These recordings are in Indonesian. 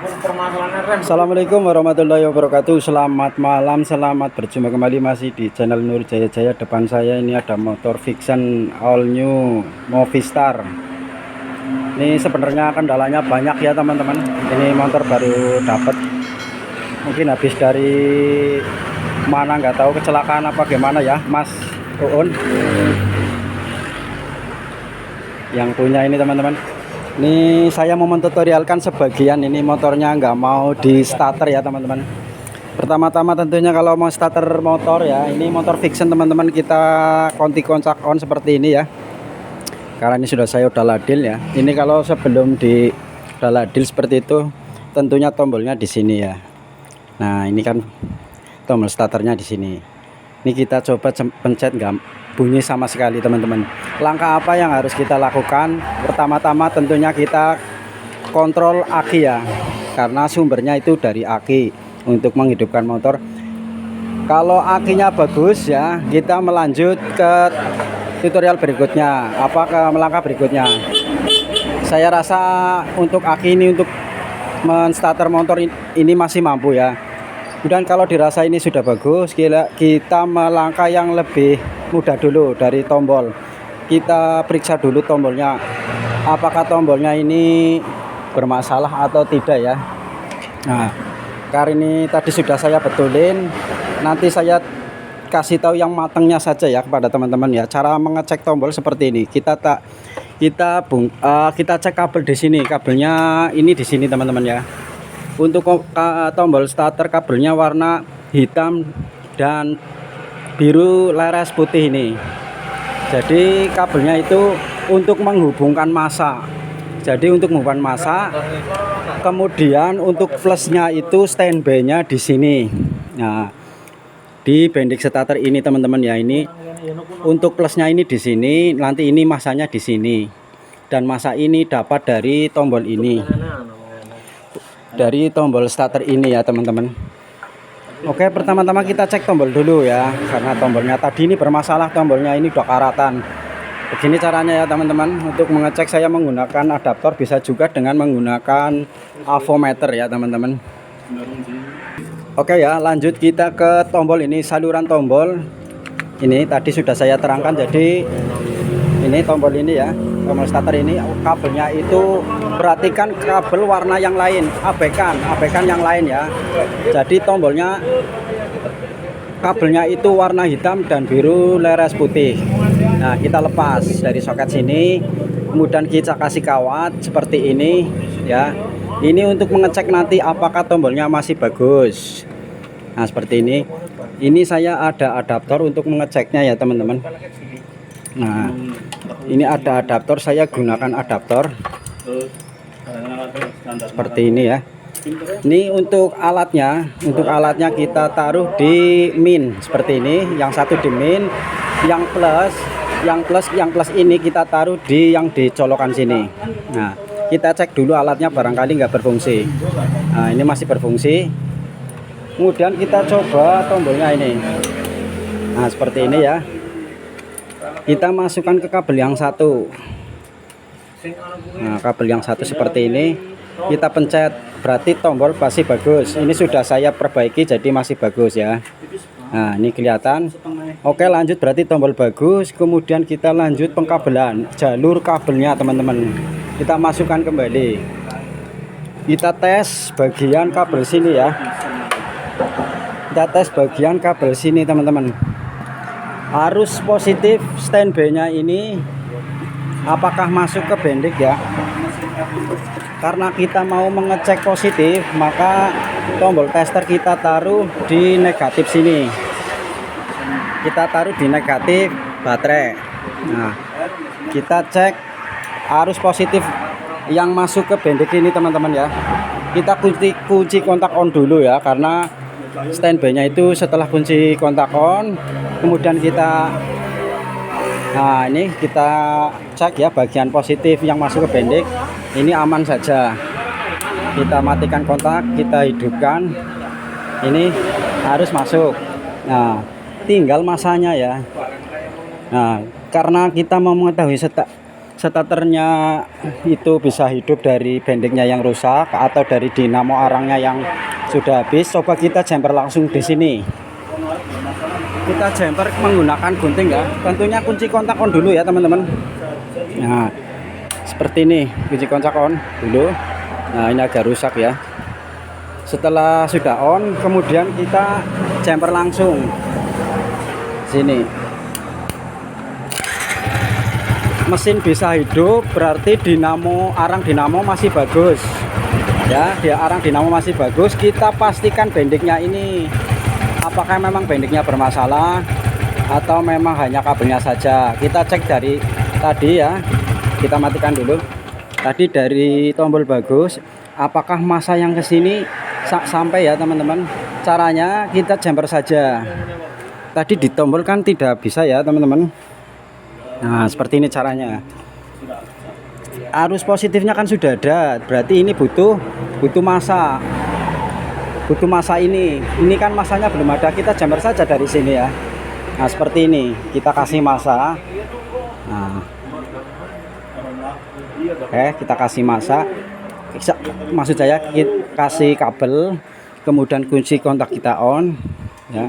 Assalamualaikum warahmatullahi wabarakatuh. Selamat malam, selamat berjumpa kembali masih di channel Nur Jaya Jaya. Depan saya ini ada motor Vixion all new Movistar. Ini sebenarnya kendalanya banyak ya teman-teman. Ini motor baru dapat, mungkin habis dari mana nggak tahu, kecelakaan apa gimana ya Mas Uun yang punya ini teman-teman. Ini saya mau mentutorialkan sebagian. Ini motornya nggak mau di starter ya teman-teman. Pertama-tama tentunya kalau mau starter motor ya, ini motor Vixion teman-teman, kita konti kontak on seperti ini ya. Karena ini sudah saya udah ladil ya. Ini kalau sebelum di udah ladil seperti itu, tentunya tombolnya di sini ya. Nah ini kan tombol starternya di sini. Ini kita coba pencet, nggak bunyi sama sekali teman-teman. Langkah apa yang harus kita lakukan? Pertama-tama tentunya kita kontrol aki ya, karena sumbernya itu dari aki untuk menghidupkan motor. Kalau akinya bagus ya, kita melanjut ke tutorial berikutnya, ke melangkah berikutnya. Saya rasa untuk aki ini, untuk menstarter motor ini masih mampu ya. Dan kalau dirasa ini sudah bagus, kita melangkah yang lebih mudah dulu dari tombol. Kita periksa dulu tombolnya, apakah tombolnya ini bermasalah atau tidak ya. Nah, karena ini tadi sudah saya betulin, nanti saya kasih tahu yang matangnya saja ya kepada teman-teman ya. Cara mengecek tombol seperti ini. Kita cek kabel di sini, kabelnya ini di sini teman-teman ya. Untuk tombol starter kabelnya warna hitam dan biru leres putih ini. Jadi kabelnya itu untuk menghubungkan massa. Jadi untuk menghubungkan massa. Kemudian untuk plusnya itu standby-nya di sini. Nah, di bendik starter ini teman-teman ya, ini untuk plusnya ini di sini, nanti ini massanya di sini. Dan massa ini dapat dari tombol ini. Dari tombol starter ini ya teman-teman. Oke, pertama-tama kita cek tombol dulu ya, karena tombolnya tadi ini bermasalah, tombolnya ini udah karatan. Begini caranya ya teman-teman. Untuk mengecek saya menggunakan adaptor, bisa juga dengan menggunakan avometer ya teman-teman. Oke ya, lanjut kita ke tombol ini, saluran tombol. Ini tadi sudah saya terangkan, jadi ini tombol ini ya, tombol starter ini kabelnya itu perhatikan kabel warna yang lain, abaikan yang lain ya. Jadi tombolnya kabelnya itu warna hitam dan biru leres putih. Nah, kita lepas dari soket sini, kemudian kita kasih kawat seperti ini ya. Ini untuk mengecek nanti apakah tombolnya masih bagus. Nah, seperti ini. Ini saya ada adaptor untuk mengeceknya ya teman-teman. Nah, ini ada adaptor, saya gunakan adaptor seperti ini ya. Ini untuk alatnya kita taruh di min seperti ini. Yang satu di min, yang plus ini kita taruh di yang dicolokan sini. Nah, kita cek dulu alatnya, barangkali nggak berfungsi. Nah, ini masih berfungsi. Kemudian kita coba tombolnya ini. Nah, seperti ini ya. Kita masukkan ke kabel yang satu. Nah, kabel yang satu seperti ini kita pencet, berarti tombol masih bagus. Ini sudah saya perbaiki jadi masih bagus ya. Nah, ini kelihatan. Oke, lanjut, berarti tombol bagus. Kemudian kita lanjut pengkabelan, jalur kabelnya teman-teman. Kita masukkan kembali. Kita tes bagian kabel sini ya. Kita tes bagian kabel sini teman-teman. Arus positif standby-nya ini apakah masuk ke bendik ya. Karena kita mau mengecek positif, maka tombol tester kita taruh di negatif sini. Kita taruh di negatif baterai. Nah, kita cek arus positif yang masuk ke bendik ini teman-teman ya. Kita kunci kontak on dulu ya, karena standby-nya itu setelah kunci kontak on, kemudian kita ini kita cek ya bagian positif yang masuk ke bendik ini aman saja. Kita matikan kontak, kita hidupkan, ini harus masuk. Nah, tinggal masanya ya. Nah, karena kita mau mengetahui starternya itu bisa hidup dari bendeknya yang rusak atau dari dinamo arangnya yang sudah habis, coba kita jumper langsung di sini. Kita jumper menggunakan gunting ya. Tentunya kunci kontak on dulu ya teman-teman. Nah, seperti ini kunci kontak on dulu. Nah, ini agak rusak ya. Setelah sudah on, kemudian kita jumper langsung sini. Mesin bisa hidup berarti arang dinamo masih bagus ya. Dia arang dinamo masih bagus. Kita pastikan bendeknya ini apakah memang bendeknya bermasalah atau memang hanya kabelnya saja. Kita cek dari tadi ya, kita matikan dulu. Tadi dari tombol bagus, apakah masa yang kesini sampai ya teman-teman. Caranya kita jumper saja. Tadi di tombol kan tidak bisa ya teman-teman. Nah, seperti ini caranya. Arus positifnya kan sudah ada, berarti ini butuh masa. Butuh masa ini. Ini kan masanya belum ada, kita jumper saja dari sini ya. Nah, seperti ini. Kita kasih masa. Nah. Kita kasih masa. Maksud saya kita kasih kabel, kemudian kunci kontak kita on ya.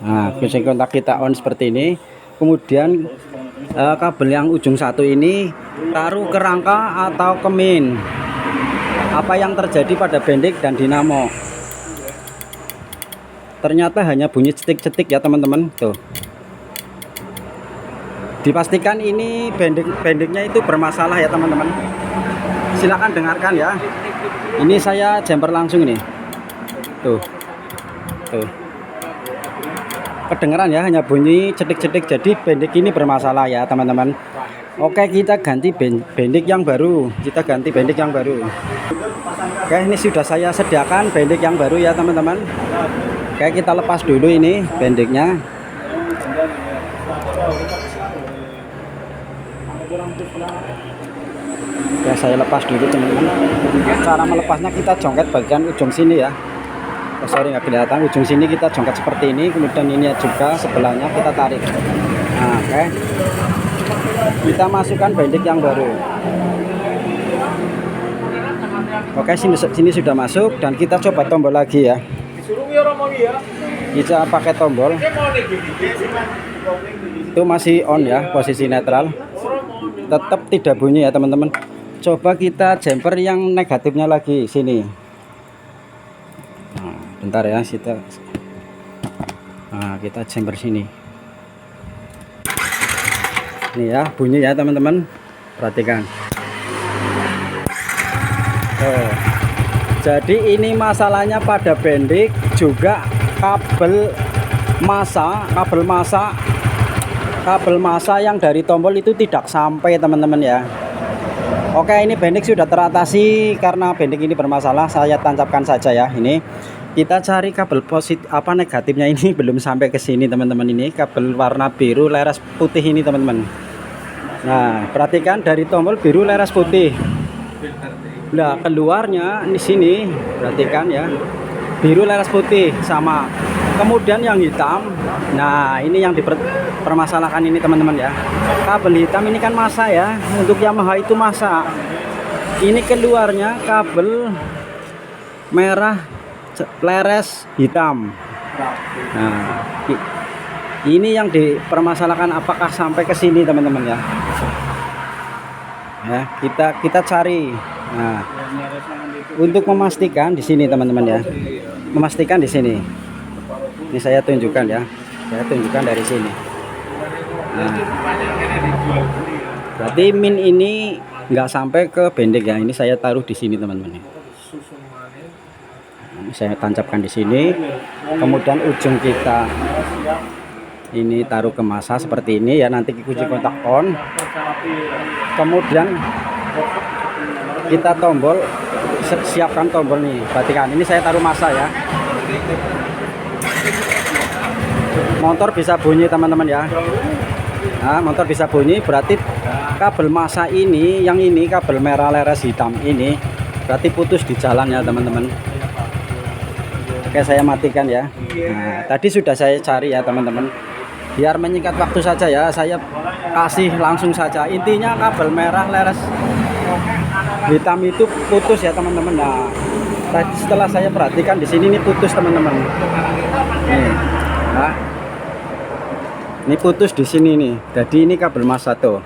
Nah, kunci kontak kita on seperti ini. Kemudian kabel yang ujung satu ini taruh ke rangka atau ke main. Apa yang terjadi pada bendek dan dinamo? Ternyata hanya bunyi cetik-cetik ya teman-teman. Tuh. Dipastikan ini bendeknya itu bermasalah ya teman-teman. Silakan dengarkan ya. Ini saya jumper langsung ini. Tuh. Kedengeran ya, hanya bunyi cetik-cetik, jadi bendek ini bermasalah ya teman-teman. Oke, kita ganti bendek yang baru. Oke, ini sudah saya sediakan bendek yang baru ya teman-teman. Oke, kita lepas dulu ini bendeknya. Oke, saya lepas dulu teman-teman. Cara melepasnya kita jongket bagian ujung sini ya. Sorry nggak kelihatan, ujung sini kita jongket seperti ini, kemudian ini juga sebelahnya kita tarik. Nah, oke. Kita masukkan bendek yang baru. Oke, sini sudah masuk dan kita coba tombol lagi ya. Kita pakai tombol. Itu masih on ya, posisi netral. Tetap tidak bunyi ya teman-teman. Coba kita jumper yang negatifnya lagi sini. Nah, bentar ya, kita jumper sini. Ini ya bunyi ya teman-teman, perhatikan. Jadi ini masalahnya pada bendek, juga kabel masa yang dari tombol itu tidak sampai teman-teman ya. Oke, ini bendek sudah teratasi karena bendek ini bermasalah. Saya tancapkan saja ya. Ini kita cari kabel negatifnya ini belum sampai ke sini teman-teman. Ini kabel warna biru leres putih ini teman-teman. Nah, perhatikan dari tombol biru leres putih. Nah, keluarnya di sini perhatikan ya. Biru leres putih sama. Kemudian yang hitam. Nah, ini yang dipermasalahkan ini teman-teman ya. Kabel hitam ini kan masa ya. Untuk Yamaha itu masa. Ini keluarnya kabel merah leres hitam. Nah, ini yang dipermasalahkan, apakah sampai ke sini teman-teman ya. Ya, kita cari. Nah, untuk memastikan di sini teman-teman ya. Memastikan di sini. Ini saya tunjukkan ya. Saya tunjukkan dari sini. Nah, berarti min ini nggak sampai ke bendek ya. Ini saya taruh di sini teman-teman. Saya tancapkan di sini. Kemudian ujung kita ini taruh ke masa seperti ini ya. Nanti kunci kontak on. Kemudian kita tombol, siapkan tombol nih. Perhatikan, ini saya taruh masa ya. Motor bisa bunyi teman-teman ya. Nah, motor bisa bunyi berarti kabel masa ini, yang ini kabel merah leres hitam ini berarti putus di jalan ya teman-teman. Oke, saya matikan ya. Nah, tadi sudah saya cari ya teman-teman. Biar menyingkat waktu saja ya, saya kasih langsung saja. Intinya kabel merah leres hitam itu putus ya teman-teman. Nah, setelah saya perhatikan di sini ini putus teman-teman. Nih, nah, ini putus di sini nih. Jadi ini kabel Mas 1.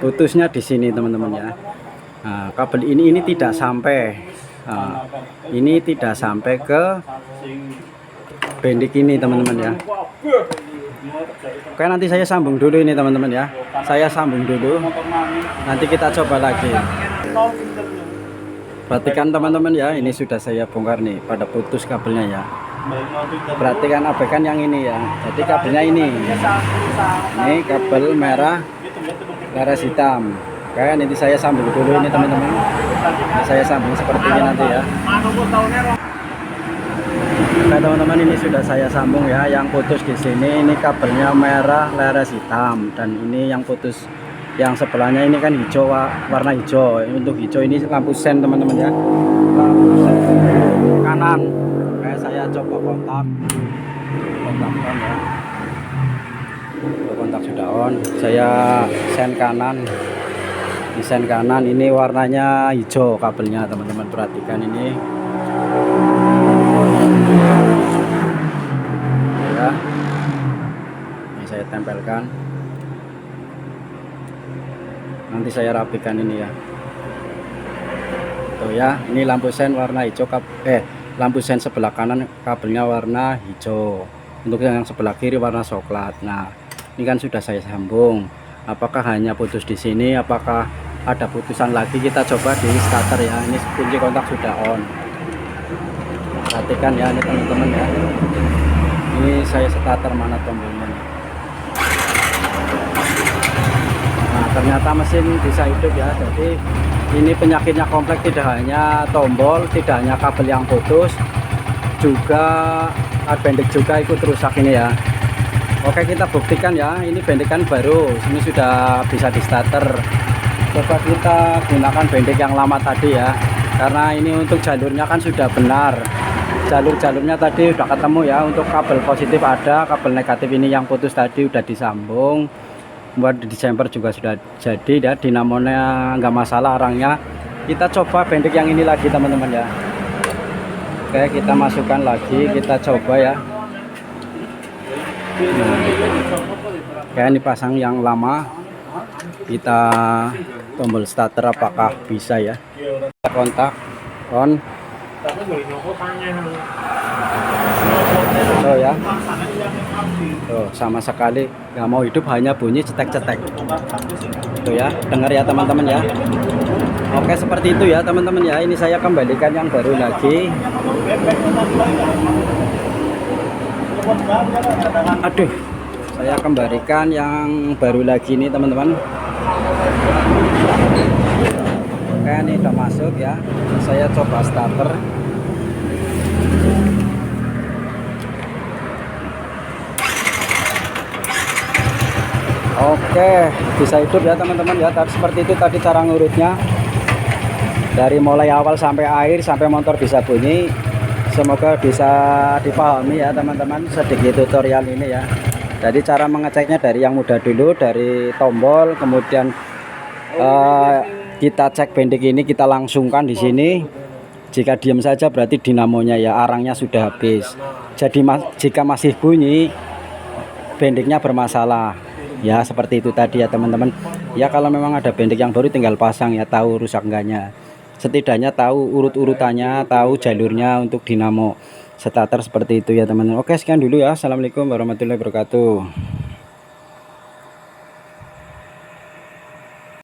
Putusnya di sini teman-teman ya. Nah, kabel ini tidak sampai. Nah, ini tidak sampai ke bendik ini teman-teman ya. Oke, nanti saya sambung dulu ini teman-teman ya. Saya sambung dulu. Nanti kita coba lagi. Perhatikan teman-teman ya, ini sudah saya bongkar nih pada putus kabelnya ya. Perhatikan abaikan yang ini ya. Jadi kabelnya ini kabel merah laras hitam. Oke, nanti saya sambung dulu ini teman-teman. Saya sambung seperti ini nanti ya. Oke teman-teman, ini sudah saya sambung ya. Yang putus di sini ini kabelnya merah laras hitam, dan ini yang putus yang sebelahnya ini kan hijau, warna hijau. Untuk hijau ini lampu sen teman-teman ya. Lampu sen kanan. Oke, saya coba kontak on ya. Kontak sudah on. Saya sen kanan. Di sen kanan ini warnanya hijau kabelnya teman-teman. Perhatikan ini. Ya, ini saya tempelkan. Nanti saya rapikan ini ya. Tuh ya, ini lampu sen warna hijau, lampu sen sebelah kanan kabelnya warna hijau. Untuk yang sebelah kiri warna coklat. Nah, ini kan sudah saya sambung. Apakah hanya putus di sini? Apakah ada putusan lagi? Kita coba di starter ya. Ini kunci kontak sudah on. Perhatikan ya ini teman-teman ya. Ini saya starter mana tombolnya nih. Nah, ternyata mesin bisa hidup ya. Jadi ini penyakitnya kompleks, tidak hanya tombol, tidak hanya kabel yang putus, juga bendik juga ikut rusak ini ya. Oke, kita buktikan ya. Ini bendikan baru, ini sudah bisa di starter. Coba kita gunakan bendik yang lama tadi ya, karena ini untuk jalurnya kan sudah benar. Jalur-jalurnya tadi udah ketemu ya. Untuk kabel positif ada, kabel negatif ini yang putus tadi udah disambung. Buat distemper juga sudah jadi ya. Dinamonya nggak masalah, arangnya. Kita coba bendik yang ini lagi teman-teman ya. Oke, kita masukkan lagi, kita coba ya. Oke, ini pasang yang lama. Kita tombol starter apakah bisa ya. Kontak on. Tuh ya. Tuh, sama sekali nggak mau hidup, hanya bunyi cetek-cetek. Tuh ya, dengar ya teman-teman ya. Oke, seperti itu ya teman-teman ya. Ini saya kembalikan yang baru lagi. Aduh, saya kembalikan yang baru lagi nih teman-teman. Oke, ini udah masuk ya. Saya coba starter. Oke, bisa hidup ya teman-teman ya. Tapi seperti itu tadi cara ngurutnya. Dari mulai awal sampai akhir, sampai motor bisa bunyi. Semoga bisa dipahami ya teman-teman, sedikit tutorial ini ya. Jadi cara mengeceknya dari yang mudah dulu, dari tombol, kemudian kita cek bendik ini, kita langsungkan di sini. Jika diam saja berarti dinamonya ya, arangnya sudah habis. Jadi jika masih bunyi, bendiknya bermasalah. Ya seperti itu tadi ya teman-teman. Ya kalau memang ada bendik yang baru tinggal pasang ya, tahu rusak enggaknya. Setidaknya tahu urut-urutannya, tahu jalurnya untuk dinamo starter seperti itu ya teman-teman. Oke, sekian dulu ya. Assalamualaikum warahmatullahi wabarakatuh.